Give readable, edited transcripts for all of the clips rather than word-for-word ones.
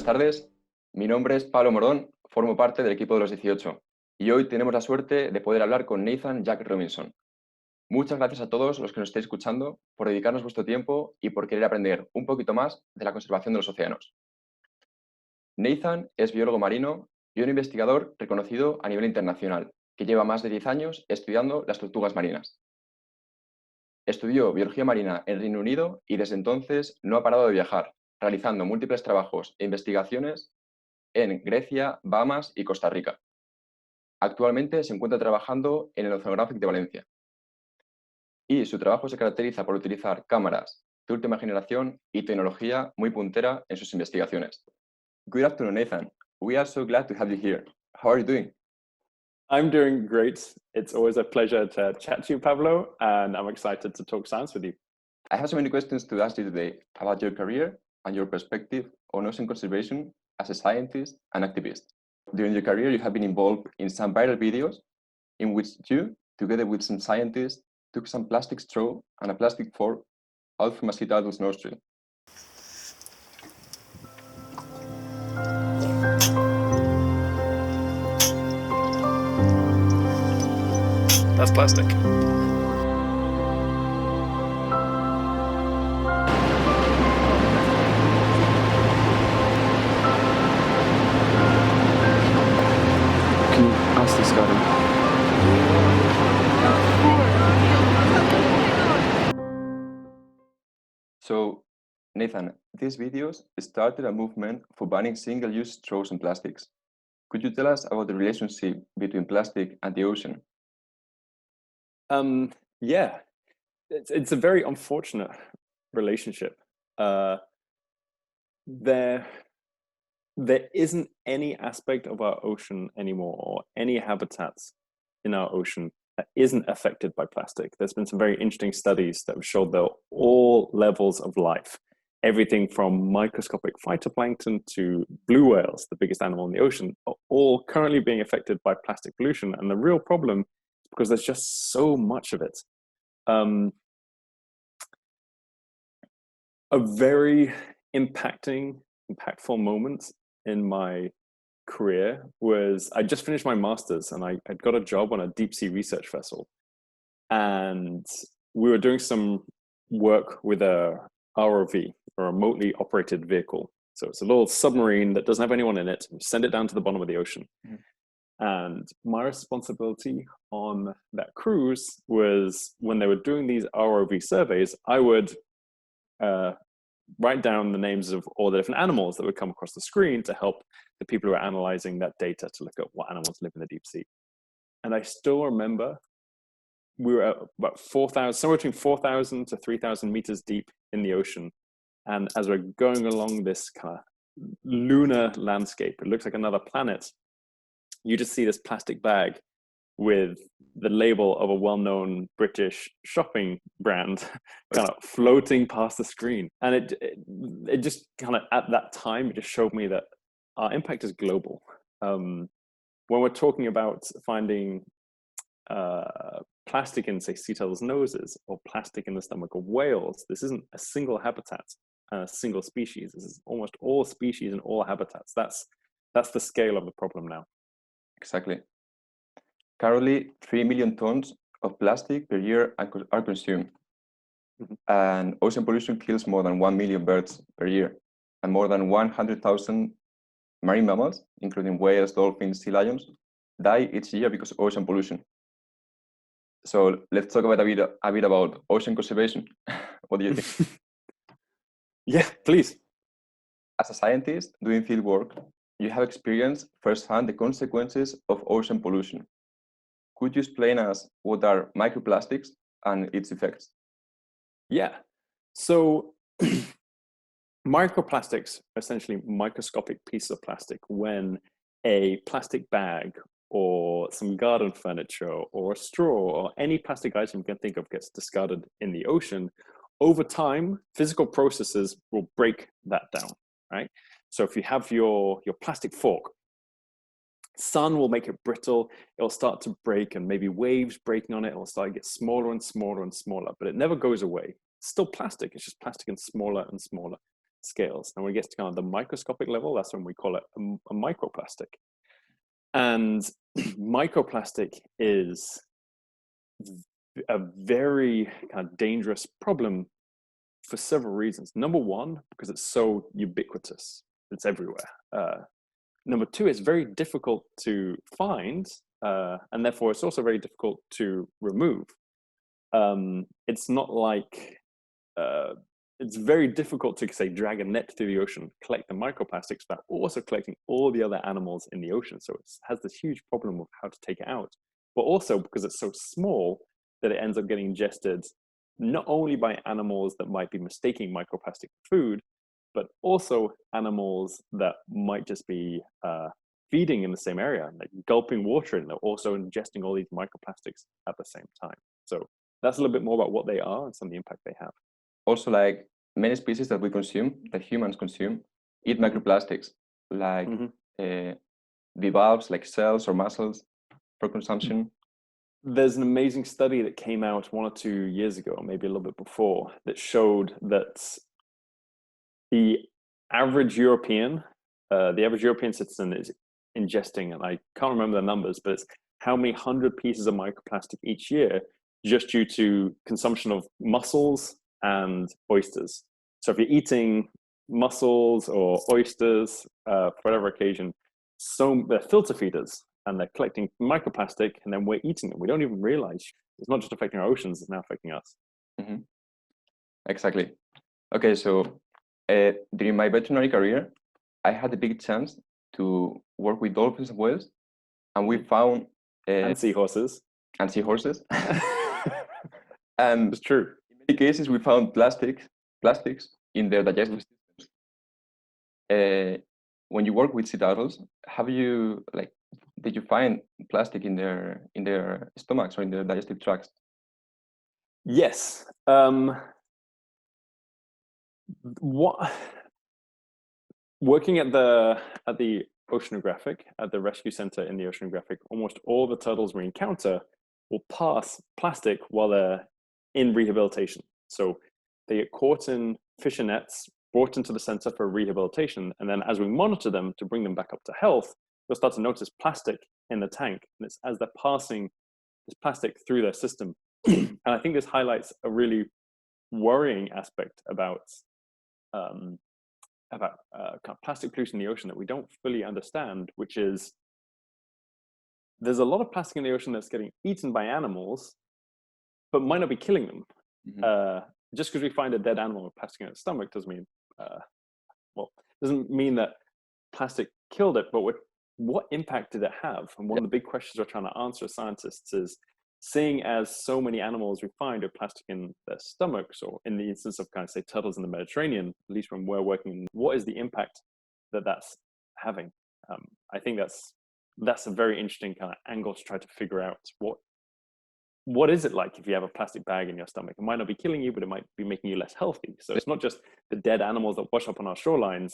tardes, mi nombre es Pablo Morón, formo parte del equipo de los 18 y hoy tenemos la suerte de poder hablar con Nathan Jack Robinson. Muchas gracias a todos los que nos estéis escuchando por dedicarnos vuestro tiempo y por querer aprender un poquito más de la conservación de los océanos. Nathan es biólogo marino y un investigador reconocido a nivel internacional, que lleva más de 10 años estudiando las tortugas marinas. Estudió biología marina en Reino Unido y desde entonces no ha parado de viajar, realizando múltiples trabajos e investigaciones en Grecia, Bahamas y Costa Rica. Actualmente se encuentra trabajando en el Oceanographic de Valencia. Y su trabajo se caracteriza por utilizar cámaras de última generación y tecnología muy puntera en sus investigaciones. Good afternoon, Nathan. We are so glad to have you here. How are you doing? I'm doing great. It's always a pleasure to chat to you, Pablo, and I'm excited to talk science with you. I have so many questions to ask you today about your career and your perspective on ocean conservation as a scientist and activist. During your career, you have been involved in some viral videos in which you, together with some scientists, took some plastic straw and a plastic fork out from a sea turtle's nostril. That's plastic. Can you ask this guy? So, Nathan, these videos started a movement for banning single-use straws and plastics. Could you tell us about the relationship between plastic and the ocean? Yeah, it's a very unfortunate relationship. There isn't any aspect of our ocean anymore, or any habitats in our ocean that isn't affected by plastic. There's been some very interesting studies that have showed that all levels of life, everything from microscopic phytoplankton to blue whales, the biggest animal in the ocean, are all currently being affected by plastic pollution. And the real problem is because there's just so much of it. A very impactful moment in my career was I just finished my master's and I got a job on a deep sea research vessel, and we were doing some work with a ROV, a remotely operated vehicle. So it's a little submarine that doesn't have anyone in it. We send it down to the bottom of the ocean. Mm-hmm. And my responsibility on that cruise was, when they were doing these ROV surveys, I would write down the names of all the different animals that would come across the screen to help the people who are analyzing that data to look at what animals live in the deep sea. And I still remember we were at about 4,000, somewhere between 4,000 to 3,000 meters deep in the ocean. And as we're going along this kind of lunar landscape, it looks like another planet. You just see this plastic bag with the label of a well-known British shopping brand kind of floating past the screen. And it just kind of, at that time, it just showed me that our impact is global. When we're talking about finding plastic in, say, sea turtles' noses, or plastic in the stomach of whales, this isn't a single habitat and a single species. This is almost all species and all habitats. That's the scale of the problem now. Exactly. Currently, 3 million tons of plastic per year are consumed. Mm-hmm. And ocean pollution kills more than 1 million birds per year, and more than 100,000 marine mammals, including whales, dolphins, sea lions, die each year because of ocean pollution. So let's talk about a bit about ocean conservation. What do you think? Yeah, please. As a scientist doing field work, you have experienced firsthand the consequences of ocean pollution. Could you explain us what are microplastics and its effects? Yeah. So microplastics are essentially microscopic pieces of plastic. When a plastic bag or some garden furniture or a straw or any plastic item you can think of gets discarded in the ocean, over time, physical processes will break that down, right? So if you have your plastic fork, sun will make it brittle, it'll start to break, and maybe waves breaking on it, it'll start to get smaller and smaller and smaller, but it never goes away. It's still plastic, it's just plastic and smaller and smaller. scales. And when it gets to kind of the microscopic level, that's when we call it a microplastic. And microplastic is a very kind of dangerous problem for several reasons. Number one, because it's so ubiquitous, it's everywhere. Number two, it's very difficult to find, and therefore it's also very difficult to remove. It's not like, it's very difficult to, say, drag a net through the ocean, collect the microplastics, but also collecting all the other animals in the ocean. So it has this huge problem of how to take it out. But also because it's so small that it ends up getting ingested not only by animals that might be mistaking microplastic for food, but also animals that might just be feeding in the same area, like gulping water, and they're also ingesting all these microplastics at the same time. So that's a little bit more about what they are and some of the impact they have. Also, like many species that we consume, that humans consume, eat microplastics, like bivalves, like cells or mussels for consumption. There's an amazing study that came out 1 or 2 years ago, maybe a little bit before, that showed that the average European citizen is ingesting, and I can't remember the numbers, but it's how many 100 pieces of microplastic each year just due to consumption of mussels and oysters. So if you're eating mussels or oysters for whatever occasion, they're filter feeders and they're collecting microplastic, and then we're eating them. We don't even realize it's not just affecting our oceans, it's now affecting us. Mm-hmm. Exactly. Okay, so during my veterinary career, I had a big chance to work with dolphins and whales, and we found and seahorses. And seahorses. And it's true. In many cases, we found plastics in their digestive systems. When you work with sea turtles, did you find plastic in their stomachs or in their digestive tracts? Yes. Working at the oceanographic, at the rescue center in the oceanographic, almost all the turtles we encounter will pass plastic while they're in rehabilitation. So they get caught in fisher nets, brought into the center for rehabilitation, and then as we monitor them to bring them back up to health, we'll start to notice plastic in the tank, and it's as they're passing this plastic through their system. And I think this highlights a really worrying aspect about kind of plastic pollution in the ocean that we don't fully understand, which is there's a lot of plastic in the ocean that's getting eaten by animals, but might not be killing them. Mm-hmm. Just because we find a dead animal with plastic in its stomach doesn't mean that plastic killed it, but what impact did it have? And one of the big questions we're trying to answer as scientists is, seeing as so many animals we find with plastic in their stomachs, or in the instance of, kind of say, turtles in the Mediterranean, at least when we're working, what is the impact that's having? I think that's a very interesting kind of angle to try to figure out what is it like if you have a plastic bag in your stomach. It might not be killing you, but it might be making you less healthy. So it's not just the dead animals that wash up on our shorelines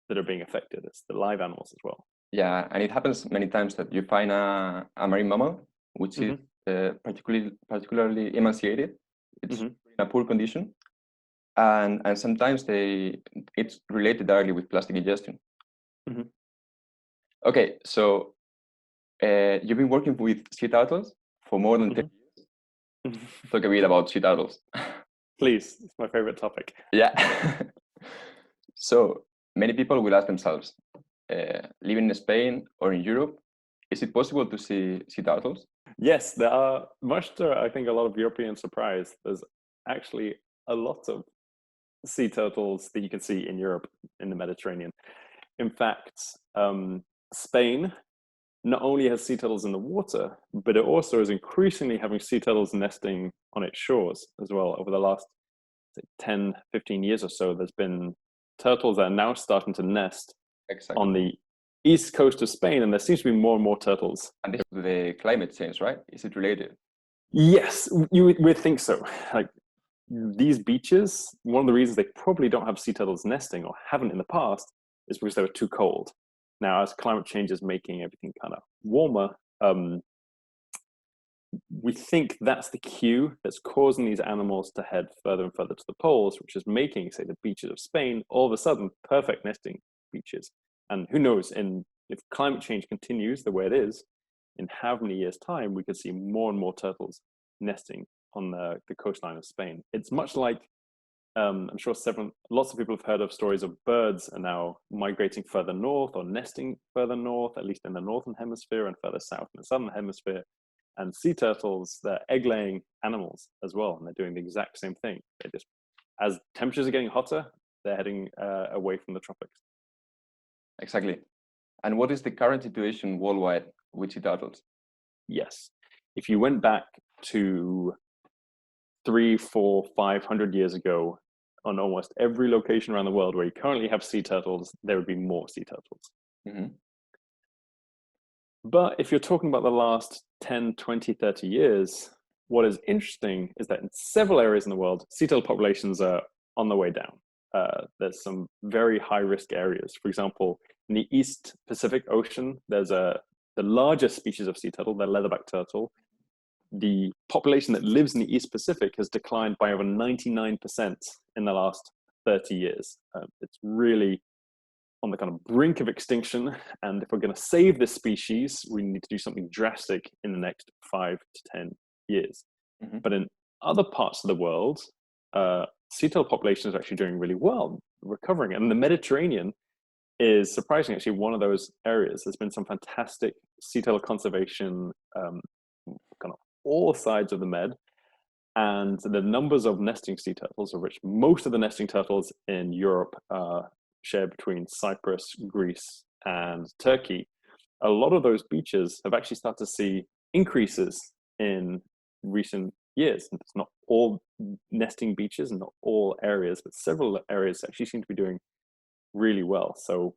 that are being affected, it's the live animals as well. Yeah, and it happens many times that you find a marine mammal which is particularly emaciated. It's in a poor condition, and sometimes it's related directly with plastic ingestion. Okay, so you've been working with sea turtles for more than 10 years. Talk a bit about sea turtles. Please, it's my favorite topic. Yeah. So many people will ask themselves, living in Spain or in Europe, is it possible to see sea turtles? Yes, there are, much to, I think, a lot of European surprise. There's actually a lot of sea turtles that you can see in Europe, in the Mediterranean. In fact, Spain not only has sea turtles in the water, but it also is increasingly having sea turtles nesting on its shores as well. Over the last 10, 15 years or so, there's been turtles that are now starting to nest on the east coast of Spain, and there seems to be more and more turtles. And the climate change, right? Is it related? Yes, you would think so. Like these beaches, one of the reasons they probably don't have sea turtles nesting, or haven't in the past, is because they were too cold. Now, as climate change is making everything kind of warmer, we think that's the cue that's causing these animals to head further and further to the poles, which is making, say, the beaches of Spain all of a sudden perfect nesting beaches. And who knows, if climate change continues the way it is, in how many years' time we could see more and more turtles nesting on the coastline of Spain. It's much like, I'm sure lots of people have heard of stories of birds are now migrating further north or nesting further north, at least in the northern hemisphere, and further south in the southern hemisphere. And sea turtles, they're egg-laying animals as well, and they're doing the exact same thing. They just, as temperatures are getting hotter, they're heading away from the tropics. Exactly. And what is the current situation worldwide with sea turtles? Yes. If you went back to 300, 400, 500 years ago, on almost every location around the world where you currently have sea turtles, there would be more sea turtles. Mm-hmm. But if you're talking about the last 10, 20, 30 years, what is interesting is that in several areas in the world, sea turtle populations are on the way down. There's some very high-risk areas. For example, in the East Pacific Ocean, there's the largest species of sea turtle, the leatherback turtle. The population that lives in the East Pacific has declined by over 99% in the last 30 years. It's really on the kind of brink of extinction. And if we're going to save this species, we need to do something drastic in the next 5 to 10 years. Mm-hmm. But in other parts of the world, sea turtle populations are actually doing really well, recovering. And the Mediterranean is surprisingly actually one of those areas. There's been some fantastic sea turtle conservation, kind of all sides of the Med. And the numbers of nesting sea turtles, of which most of the nesting turtles in Europe share between Cyprus, Greece, and Turkey, a lot of those beaches have actually started to see increases in recent years. And it's not all nesting beaches and not all areas, but several areas actually seem to be doing really well. So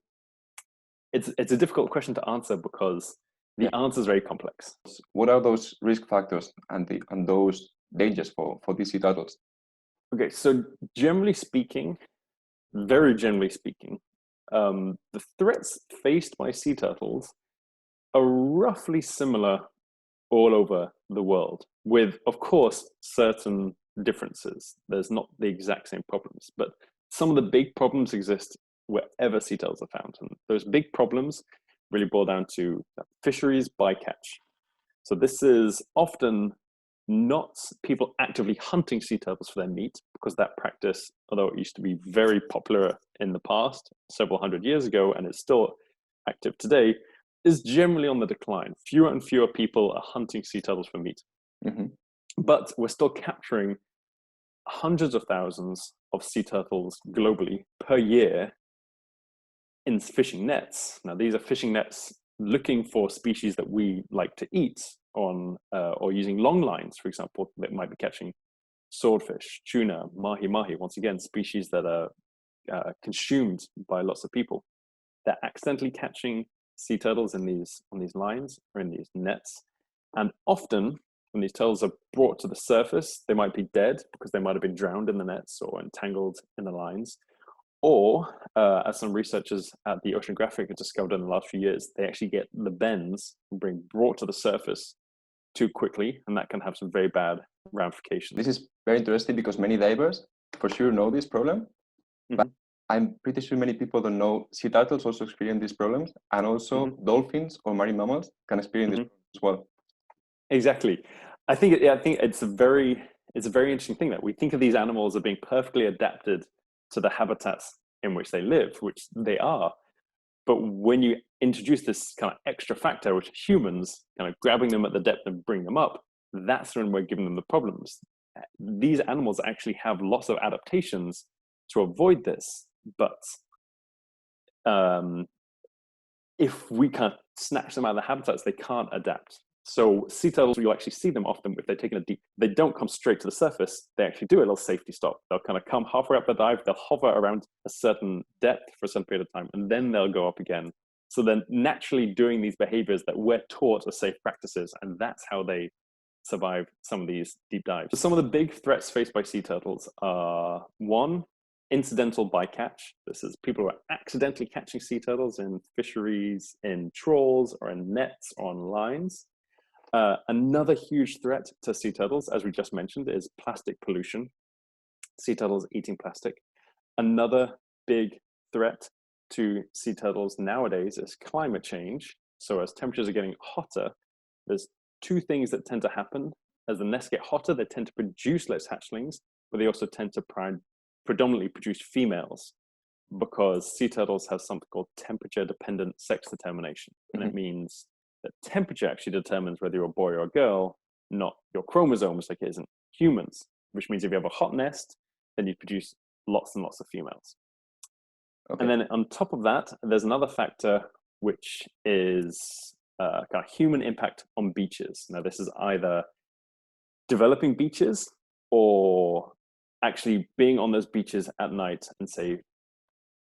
it's a difficult question to answer because the answer is very complex. What are those risk factors and those dangers for these sea turtles? Okay, so generally speaking, very generally speaking, the threats faced by sea turtles are roughly similar all over the world, with, of course, certain differences. There's not the exact same problems, but some of the big problems exist wherever sea turtles are found. And those big problems really boil down to fisheries bycatch. So this is often not people actively hunting sea turtles for their meat, because that practice, although it used to be very popular in the past, several hundred years ago, and it's still active today, is generally on the decline. Fewer and fewer people are hunting sea turtles for meat. Mm-hmm. But we're still capturing hundreds of thousands of sea turtles globally per year in fishing nets. Now, these are fishing nets looking for species that we like to eat on, or using long lines, for example, that might be catching swordfish, tuna, mahi-mahi, once again, species that are consumed by lots of people. They're accidentally catching sea turtles on these lines or in these nets. And often, when these turtles are brought to the surface, they might be dead because they might have been drowned in the nets or entangled in the lines. Or, as some researchers at the Oceanographic have discovered in the last few years, they actually get the bends being brought to the surface too quickly, and that can have some very bad ramifications. This is very interesting because many divers for sure know this problem, but I'm pretty sure many people don't know sea turtles also experience these problems, and also dolphins or marine mammals can experience this as well. Exactly. I think it's a very interesting thing that we think of these animals as being perfectly adapted to the habitats in which they live, which they are. But when you introduce this kind of extra factor, which humans kind of grabbing them at the depth and bring them up, that's when we're giving them the problems. These animals actually have lots of adaptations to avoid this, but if we kind of snatch them out of the habitats, they can't adapt. So sea turtles, you'll actually see them often if they're taking a deep, they don't come straight to the surface, they actually do a little safety stop. They'll kind of come halfway up the dive, they'll hover around a certain depth for a certain period of time, and then they'll go up again. So they're naturally doing these behaviors that we're taught are safe practices, and that's how they survive some of these deep dives. So some of the big threats faced by sea turtles are, one, incidental bycatch. This is people who are accidentally catching sea turtles in fisheries, in trawls, or in nets, or on lines. Another huge threat to sea turtles, as we just mentioned, is plastic pollution. Sea turtles eating plastic. Another big threat to sea turtles nowadays is climate change. So as temperatures are getting hotter, there's two things that tend to happen. As the nests get hotter, they tend to produce less hatchlings, but they also tend to predominantly produce females, because sea turtles have something called temperature-dependent sex determination. And it means that temperature actually determines whether you're a boy or a girl, not your chromosomes like it is in humans, which means if you have a hot nest, then you produce lots and lots of females. Okay. And then on top of that, there's another factor, which is kind of human impact on beaches. Now, this is either developing beaches or actually being on those beaches at night and, say,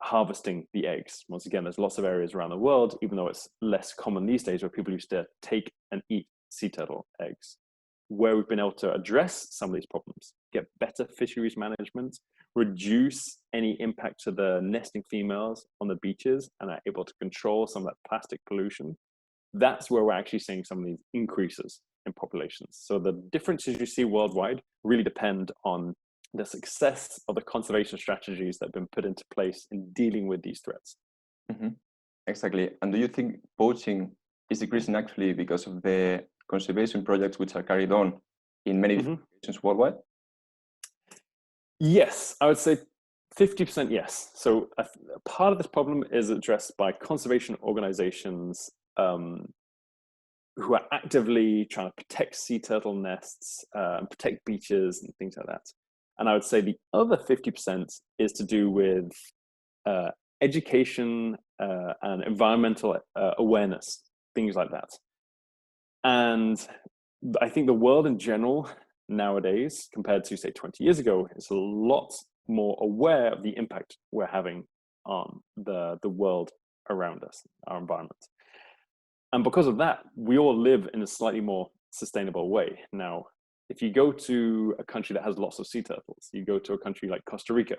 harvesting the eggs. Once again, there's lots of areas around the world, even though it's less common these days, where people used to take and eat sea turtle eggs, where we've been able to address some of these problems, get better fisheries management, reduce any impact to the nesting females on the beaches, and are able to control some of that plastic pollution. That's where we're actually seeing some of these increases in populations. So the differences you see worldwide really depend on the success of the conservation strategies that have been put into place in dealing with these threats. Exactly. And do you think poaching is decreasing actually because of the conservation projects which are carried on in many different locations worldwide? Yes, I would say 50% yes. So a part of this problem is addressed by conservation organizations who are actively trying to protect sea turtle nests, protect beaches and things like that. And I would say the other 50% is to do with education and environmental awareness, things like that. And I think the world in general nowadays, compared to, say, 20 years ago, is a lot more aware of the impact we're having on the world around us, our environment. And because of that, we all live in a slightly more sustainable way. Now, if you go to a country that has lots of sea turtles, you go to a country like Costa Rica,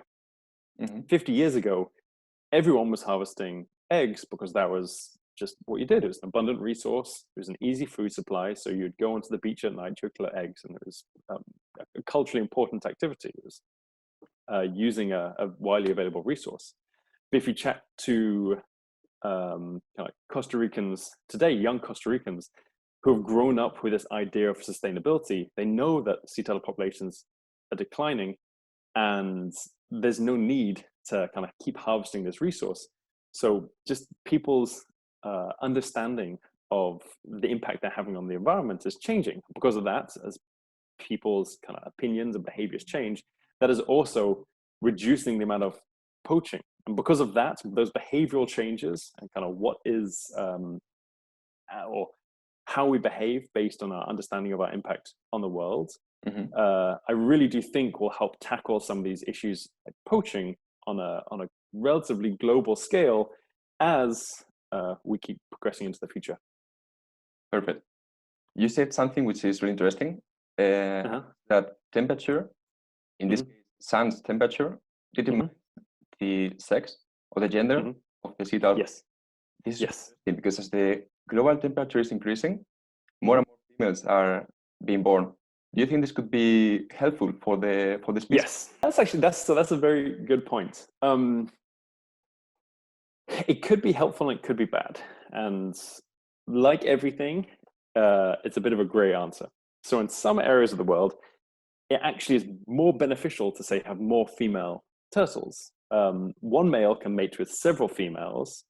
50 years ago, everyone was harvesting eggs because that was just what you did. It was an abundant resource. It was an easy food supply. So you'd go onto the beach at night, you'd collect eggs, and it was a culturally important activity. It was using a widely available resource. But if you chat to like Costa Ricans today, young Costa Ricans who have grown up with this idea of sustainability, they know that sea turtle populations are declining and there's no need to kind of keep harvesting this resource. So just people's understanding of the impact they're having on the environment is changing. Because of that, as people's kind of opinions and behaviors change, that is also reducing the amount of poaching. And because of that, those behavioral changes and kind of what is or how we behave based on our understanding of our impact on the world, I really do think will help tackle some of these issues like poaching on a relatively global scale as we keep progressing into the future. Perfect. You said something which is really interesting, that temperature, in this case, sun's temperature, determines the sex or the gender of the sea turtle. Yes. This is interesting because as the global temperature is increasing, more and more females are being born. Do you think this could be helpful for the species? Yes, that's a very good point. It could be helpful and it could be bad, and like everything, it's a bit of a gray answer. So in some areas of the world, it actually is more beneficial to, say, have more female turtles. One male can mate with several females,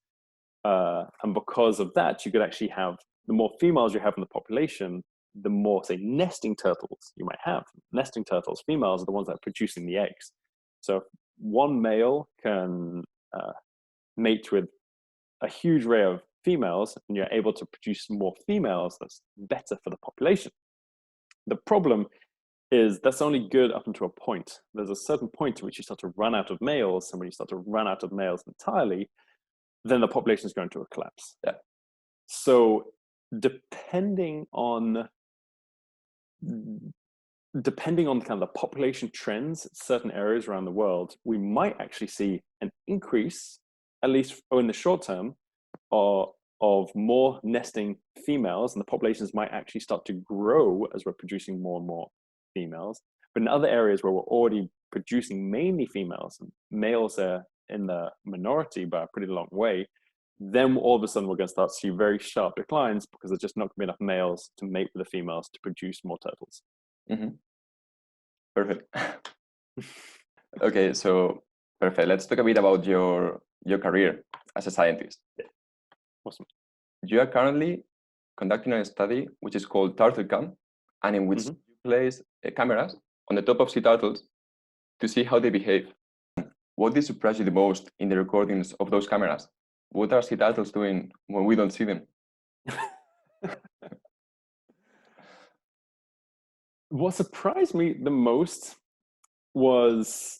and because of that, you could actually have, the more females you have in the population, the more, say, nesting turtles you might have. Nesting turtles, females, are the ones that are producing the eggs. So one male can mate with a huge array of females, and you're able to produce more females. That's better for the population. The problem is that's only good up until a point. There's a certain point to which you start to run out of males, and when you start to run out of males entirely, then the population is going to collapse. Yeah. So depending on kind of the population trends in certain areas around the world, we might actually see an increase, at least in the short term, or of more nesting females, and the populations might actually start to grow as we're producing more and more females. But in other areas where we're already producing mainly females, and males are in the minority by a pretty long way, then all of a sudden we're going to start to see very sharp declines because there's just not going to be enough males to mate with the females to produce more turtles. Mm-hmm. Perfect. Okay, so perfect. Let's talk a bit about your career as a scientist. Awesome. You are currently conducting a study which is called TurtleCam, and in which you place cameras on the top of sea turtles to see how they behave. What did surprise you the most in the recordings of those cameras? What are sea turtles doing when we don't see them? What surprised me the most was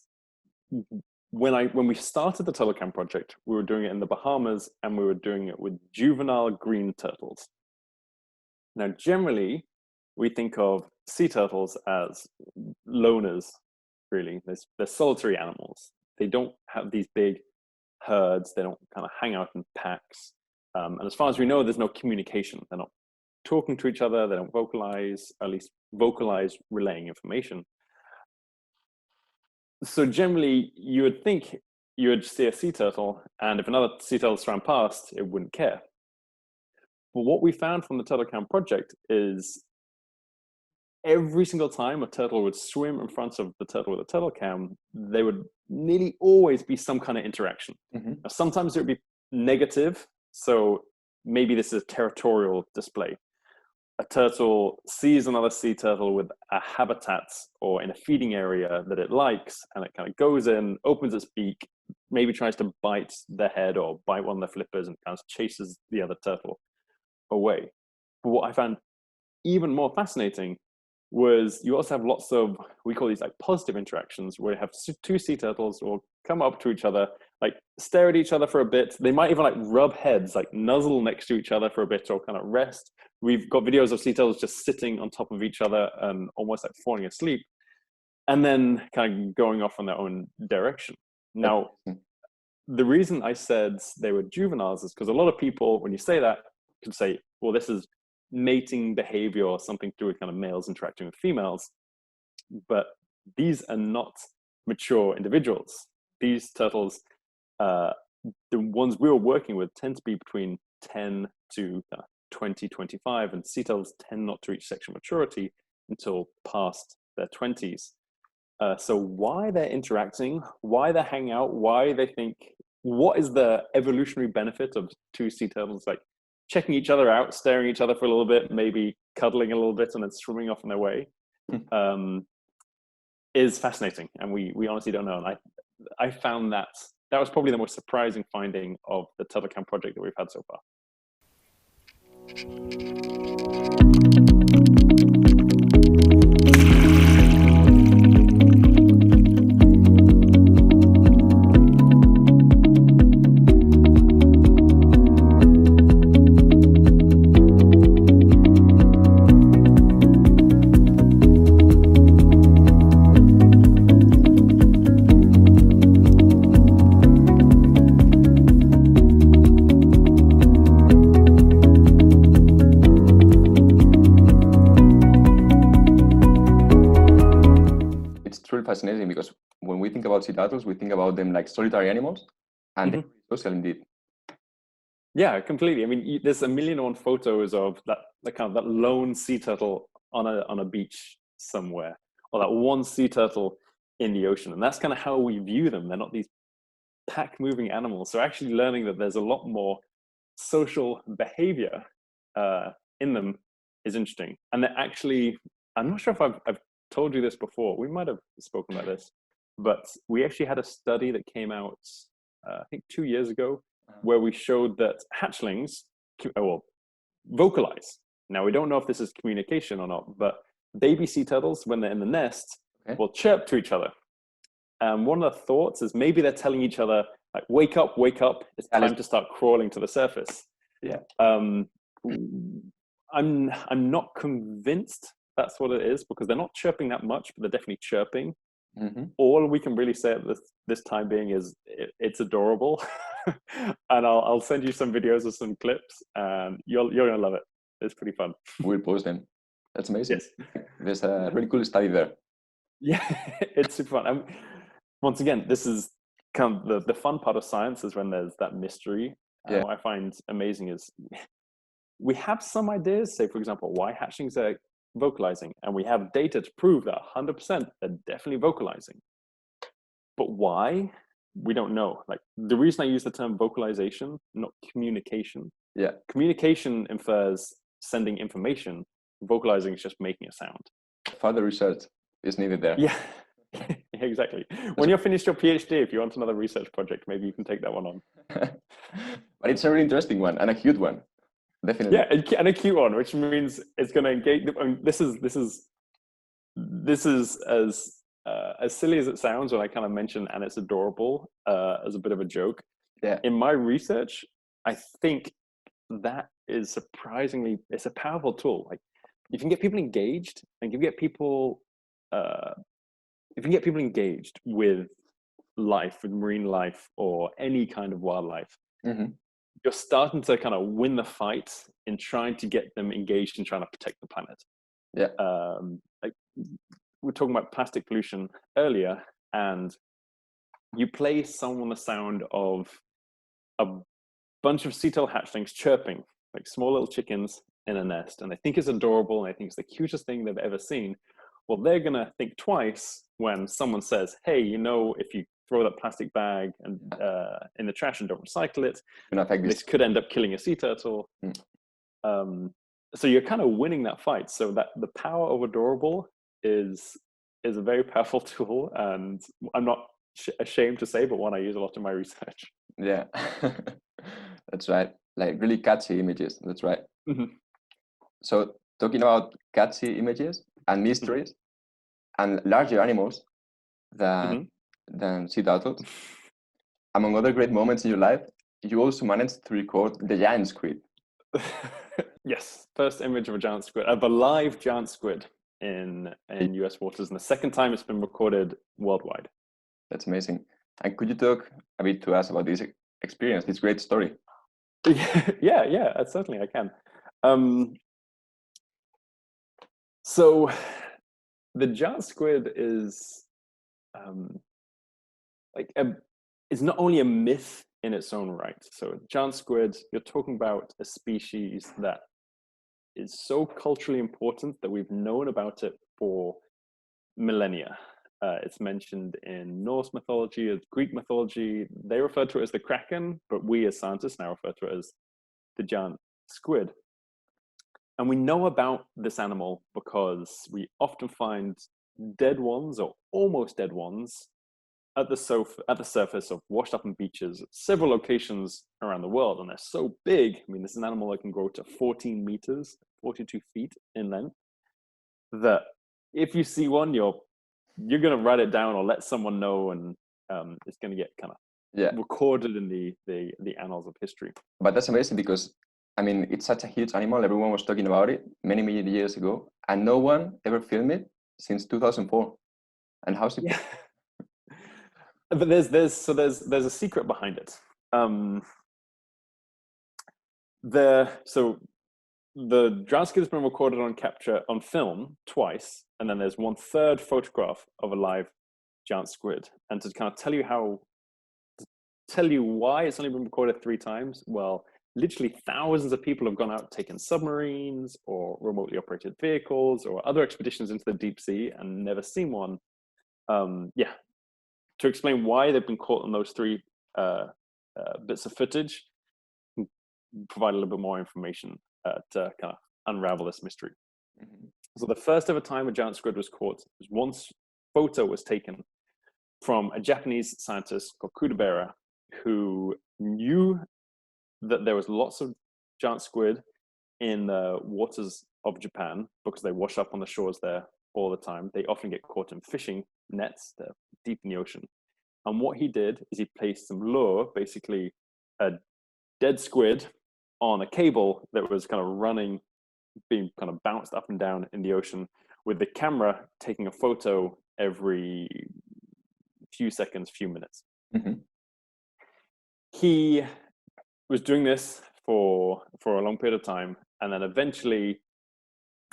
when we started the TurtleCam project, we were doing it in the Bahamas, and we were doing it with juvenile green turtles. Now, generally, we think of sea turtles as loners, really. They're solitary animals. They don't have these big herds. They don't kind of hang out in packs. And as far as we know, there's no communication. They're not talking to each other. They don't vocalize, at least vocalize relaying information. So generally, you would think you would see a sea turtle, and if another sea turtle swam past, it wouldn't care. But what we found from the TurtleCam project is every single time a turtle would swim in front of the turtle with a TurtleCam, there would nearly always be some kind of interaction. Mm-hmm. Now, sometimes it would be negative, so maybe this is a territorial display. A turtle sees another sea turtle with a habitat or in a feeding area that it likes, and it kind of goes in, opens its beak, maybe tries to bite the head or bite one of the flippers, and kind of chases the other turtle away. But what I found even more fascinating was you also have lots of, we call these like positive interactions, where you have two sea turtles will come up to each other, like stare at each other for a bit. They might even like rub heads, like nuzzle next to each other for a bit, or kind of rest. We've got videos of sea turtles just sitting on top of each other and almost like falling asleep, and then kind of going off on their own direction. Now, the reason I said they were juveniles is because a lot of people, when you say that, could say, well, this is mating behavior or something to do with kind of males interacting with females. But these are not mature individuals. These turtles, the ones we were working with, tend to be between 10 to 20, 25, and sea turtles tend not to reach sexual maturity until past their 20s. So why they're interacting, why they're hanging out, why they think, what is the evolutionary benefit of two sea turtles like checking each other out, staring at each other for a little bit, maybe cuddling a little bit, and then swimming off on their way, is fascinating. And we honestly don't know. And I found that was probably the most surprising finding of the TurtleCam project that we've had so far. Fascinating, because when we think about sea turtles, we think about them like solitary animals, and they're social indeed. Yeah, completely. I mean, there's a million and one photos of that kind of that lone sea turtle on a beach somewhere, or that one sea turtle in the ocean, and that's kind of how we view them. They're not these pack-moving animals. So actually learning that there's a lot more social behavior in them is interesting. And that actually, I'm not sure if I've told you this before. We might have spoken about this, but we actually had a study that came out, I think 2 years ago, where we showed that hatchlings vocalize. Now, we don't know if this is communication or not, but baby sea turtles, when they're in the nest, will chirp to each other. And one of the thoughts is maybe they're telling each other, like, wake up, it's time to start crawling to the surface. Yeah. I'm not convinced that's what it is, because they're not chirping that much, but they're definitely chirping. All we can really say at this time being is it's adorable. And I'll send you some videos or some clips, and you're gonna love it. It's pretty fun. We'll post them. That's amazing. Yes. There's a really cool study there. Yeah, it's super fun. Once again, this is kind of the fun part of science is when there's that mystery. And Yeah. what I find amazing is we have some ideas, say, for example, why hatchlings are vocalizing, and we have data to prove that 100% they're definitely vocalizing. But why? We don't know. Like, the reason I use the term vocalization, not communication. Yeah. Communication infers sending information. Vocalizing is just making a sound. Further research is needed there. Yeah, exactly. When you're finished your PhD, if you want another research project, maybe you can take that one on. But it's a really interesting one and a cute one. Definitely. Yeah, and a cute one, which means it's going to engage. This is as silly as it sounds when I kind of mention, and it's adorable as a bit of a joke. Yeah. In my research, I think that is surprisingly, it's a powerful tool. Like, if you can get people engaged, and you can get people, if you can get people engaged with life, with marine life, or any kind of wildlife, you're starting to kind of win the fight in trying to get them engaged in trying to protect the planet. Yeah. Like, we were talking about plastic pollution earlier, and you play someone the sound of a bunch of sea-tail hatchlings chirping, like small little chickens in a nest, and they think it's adorable, and they think it's the cutest thing they've ever seen. Well, they're gonna think twice when someone says, hey, you know, if you throw that plastic bag and in the trash and don't recycle it, this could end up killing a sea turtle. So you're kind of winning that fight. So that the power of adorable is a very powerful tool, and I'm not ashamed to say, but one I use a lot in my research. Yeah. That's right. Like really catchy images. That's right. So talking about catchy images and mysteries and larger animals than sea turtles, among other great moments in your life, you also managed to record the giant squid. Yes, first image of a giant squid, of a live giant squid in US waters, and the second time it's been recorded worldwide. That's amazing. And could you talk a bit to us about this experience, this great story? Yeah, certainly I can. So the giant squid is it's not only a myth in its own right. So giant squid, you're talking about a species that is so culturally important that we've known about it for millennia. It's mentioned in Norse mythology, Greek mythology. They refer to it as the kraken, but we as scientists now refer to it as the giant squid. And we know about this animal because we often find dead ones or almost dead ones at the surface of washed up on beaches at several locations around the world. And they're so big. I mean, this is an animal that can grow to 14 meters, 42 feet in length, that if you see one, you're going to write it down or let someone know, and it's going to get kind of recorded in the annals of history. But that's amazing because, I mean, it's such a huge animal. Everyone was talking about it many years ago, and no one ever filmed it since 2004. And how's it? Yeah. But there's a secret behind it. The giant squid has been recorded on film twice, and then there's one third photograph of a live giant squid. And to kind of tell you why it's only been recorded 3 times, well, literally thousands of people have gone out, taken submarines or remotely operated vehicles or other expeditions into the deep sea and never seen one. To explain why they've been caught on those 3 bits of footage, provide a little bit more information to kind of unravel this mystery. So the first ever time a giant squid was caught was once photo was taken from a Japanese scientist called Kudabera, who knew that there was lots of giant squid in the waters of Japan because they wash up on the shores there all the time. They often get caught in fishing nets. They're deep in the ocean. And what he did is he placed some lure, basically a dead squid, on a cable that was kind of running, being kind of bounced up and down in the ocean, with the camera taking a photo every few seconds, few minutes. he was doing this for a long period of time, and then eventually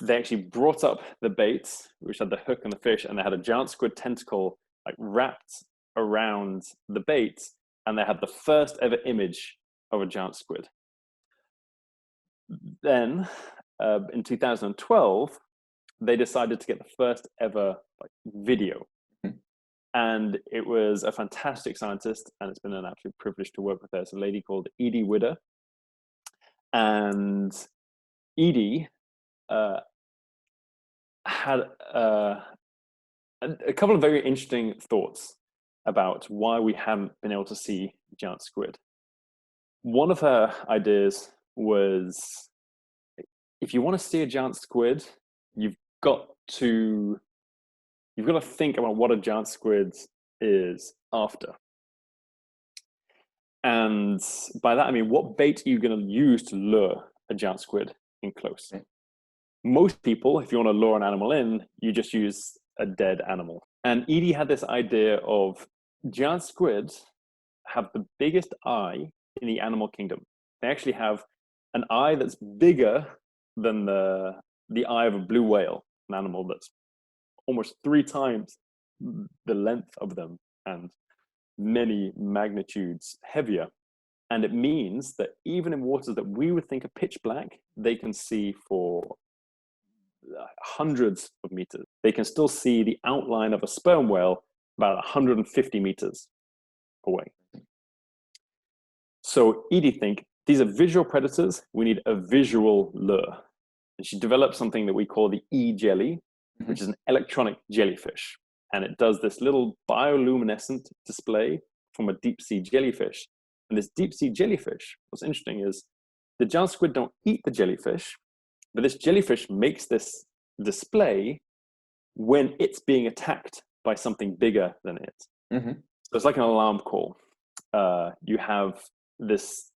they actually brought up the bait, which had the hook and the fish, and they had a giant squid tentacle like wrapped around the bait, and they had the first ever image of a giant squid. Then in 2012, they decided to get the first ever video. And it was a fantastic scientist, and it's been an absolute privilege to work with her. It's a lady called Edie Widder. And Edie had a couple of very interesting thoughts about why we haven't been able to see giant squid. One of her ideas was, if you want to see a giant squid, you've got to think about what a giant squid is after. And by that, I mean, what bait are you going to use to lure a giant squid in close? Okay. Most people, if you want to lure an animal in, you just use a dead animal. And Edie had this idea of giant squids have the biggest eye in the animal kingdom. They actually have an eye that's bigger than the eye of a blue whale, an animal that's almost 3 times the length of them and many magnitudes heavier. And it means that even in waters that we would think are pitch black, they can see for hundreds of meters. They can still see the outline of a sperm whale about 150 meters away. So Edie think these are visual predators. We need a visual lure. And she developed something that we call the E-jelly, which is an electronic jellyfish. And it does this little bioluminescent display from a deep sea jellyfish. And this deep sea jellyfish, what's interesting is the giant squid don't eat the jellyfish, but this jellyfish makes this display when it's being attacked by something bigger than it. So it's like an alarm call. You have this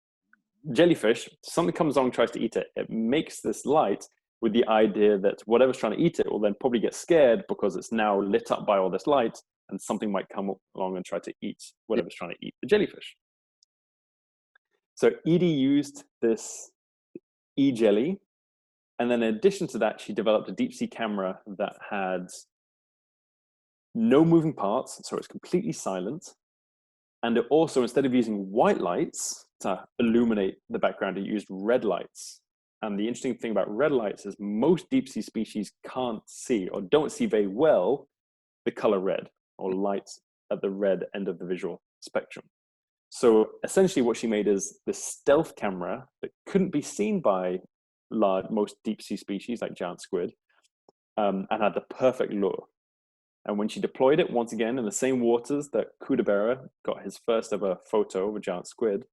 jellyfish, something comes along and tries to eat it. It makes this light with the idea that whatever's trying to eat it will then probably get scared because it's now lit up by all this light, and something might come along and try to eat whatever's trying to eat the jellyfish. So Edie used this E-jelly, and then in addition to that, she developed a deep sea camera that had no moving parts, so it's completely silent. And it also, instead of using white lights to illuminate the background, it used red lights. And the interesting thing about red lights is most deep sea species can't see or don't see very well the color red or light at the red end of the visual spectrum. So essentially what she made is this stealth camera that couldn't be seen by most deep sea species like giant squid, and had the perfect lure. And when she deployed it once again in the same waters that Kudabera got his first ever photo of a giant squid,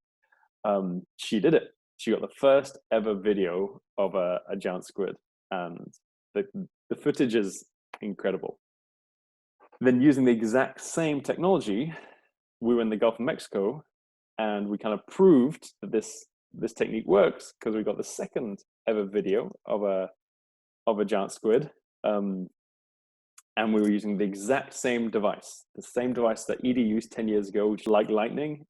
she did it. She got the first ever video of a giant squid, and the footage is incredible. Then using the exact same technology, we were in the Gulf of Mexico, and we kind of proved that this technique works because we got the second ever video of a giant squid, and we were using the exact same device, that Edie used 10 years ago, which like lightning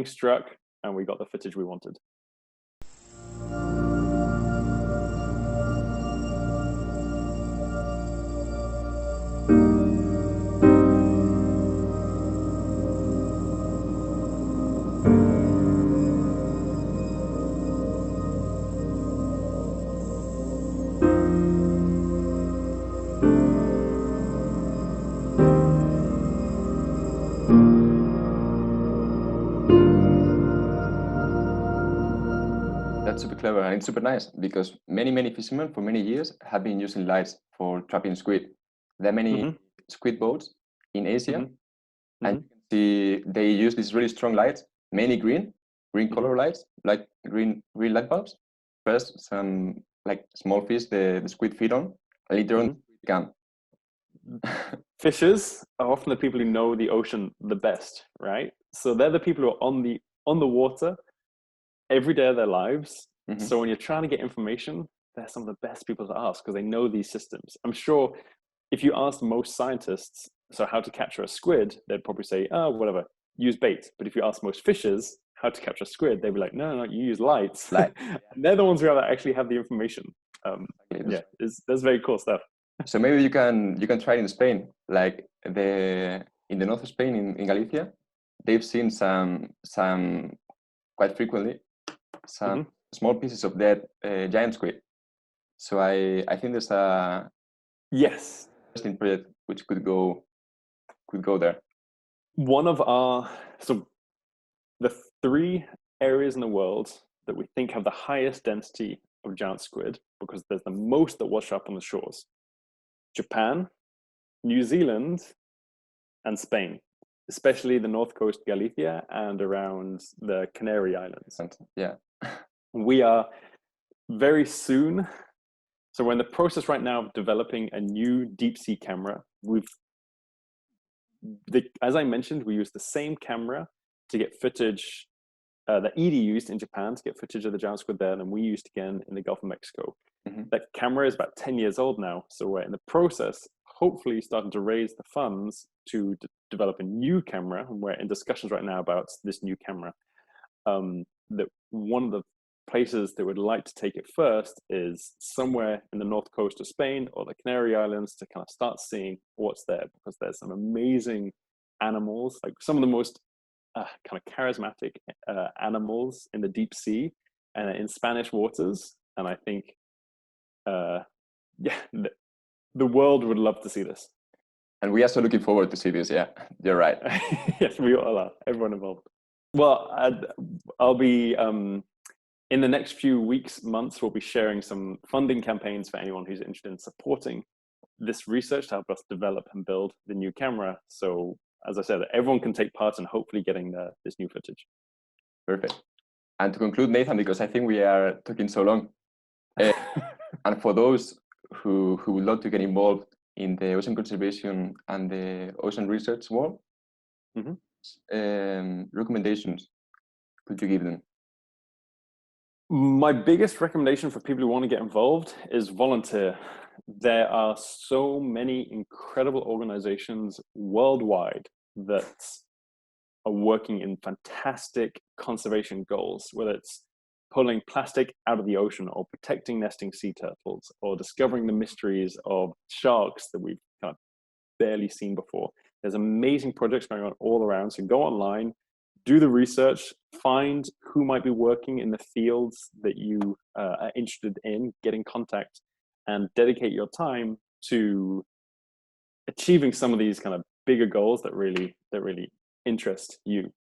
struck, and we got the footage we wanted. That's super clever, and it's super nice because many fishermen for many years have been using lights for trapping squid. There are many squid boats in Asia, and you can see they use these really strong lights, mainly green color lights, like green light bulbs. First, some like small fish the squid feed on, and later on can. Fishers are often the people who know the ocean the best, right? So they're the people who are on the water every day of their lives. So when you're trying to get information, they're some of the best people to ask because they know these systems. I'm sure if you asked most scientists, so how to capture a squid, they'd probably say, oh, whatever, use bait. But if you ask most fishers how to capture squid, they'd be like, no, you use lights. Like, And they're the ones who actually have the information. Yeah, that's very cool stuff. So maybe you can try it in Spain, like in the north of Spain, in Galicia, they've seen some quite frequently some small pieces of dead giant squid. So I think there's a Yes, interesting project which could go there. one of our the 3 areas in the world that we think have the highest density of giant squid, because there's the most that wash up on the shores: Japan, New Zealand, and Spain, especially the north coast Galicia and around the Canary Islands. Yeah. We are very soon, so we're in the process right now of developing a new deep sea camera. As I mentioned, we use the same camera to get footage that Edie used in Japan to get footage of the giant squid there, and we used again in the Gulf of Mexico. That camera is about 10 years old now, so we're in the process, hopefully starting to raise the funds to develop a new camera, and we're in discussions right now about this new camera. That one of the places that would like to take it first is somewhere in the north coast of Spain or the Canary Islands, to kind of start seeing what's there, because there's some amazing animals, like some of the most kind of charismatic animals in the deep sea and in Spanish waters. And I think, the world would love to see this. And we are so looking forward to see this. Yeah, you're right. Yes, we all are. Everyone involved. Well, I'll be in the next few weeks, months, we'll be sharing some funding campaigns for anyone who's interested in supporting this research to help us develop and build the new camera. So, as I said, everyone can take part in hopefully getting this new footage. Perfect. And to conclude, Nathan, because I think we are talking so long, and for those who would love to get involved in the ocean conservation and the ocean research world, recommendations could you give them? My biggest recommendation for people who want to get involved is volunteer. There are so many incredible organizations worldwide that are working in fantastic conservation goals, whether it's pulling plastic out of the ocean or protecting nesting sea turtles or discovering the mysteries of sharks that we've kind of barely seen before. There's amazing projects going on all around. So go online, do the research, find who might be working in the fields that you are interested in, get in contact, and dedicate your time to achieving some of these kind of bigger goals that really interest you.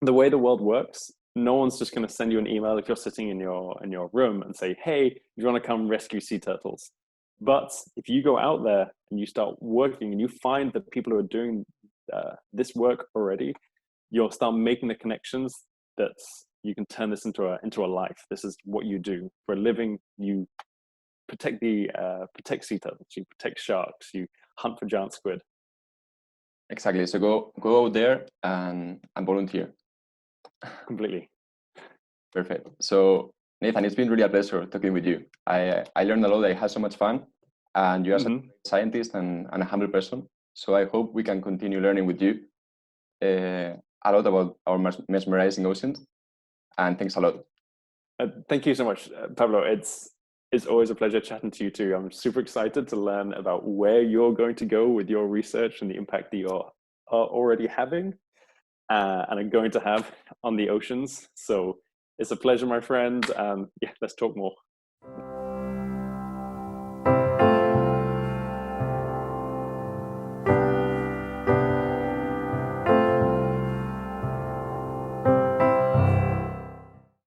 The way the world works, no one's just going to send you an email if you're sitting in your room and say, hey, you want to come rescue sea turtles? But if you go out there and you start working and you find the people who are doing this work already, you'll start making the connections that you can turn this into a life. This is what you do for a living. You protect sea turtles, you protect sharks, you hunt for giant squid. Exactly. So go out there and volunteer. Completely. Perfect. So Nathan, it's been really a pleasure talking with you. I learned a lot. I had so much fun, and you're a scientist and a humble person. So I hope we can continue learning with you a lot about our mesmerizing oceans. And thanks a lot. Thank you so much, Pablo. It's always a pleasure chatting to you too. I'm super excited to learn about where you're going to go with your research and the impact that you're already having and are going to have on the oceans. So it's a pleasure, my friend. Yeah, let's talk more.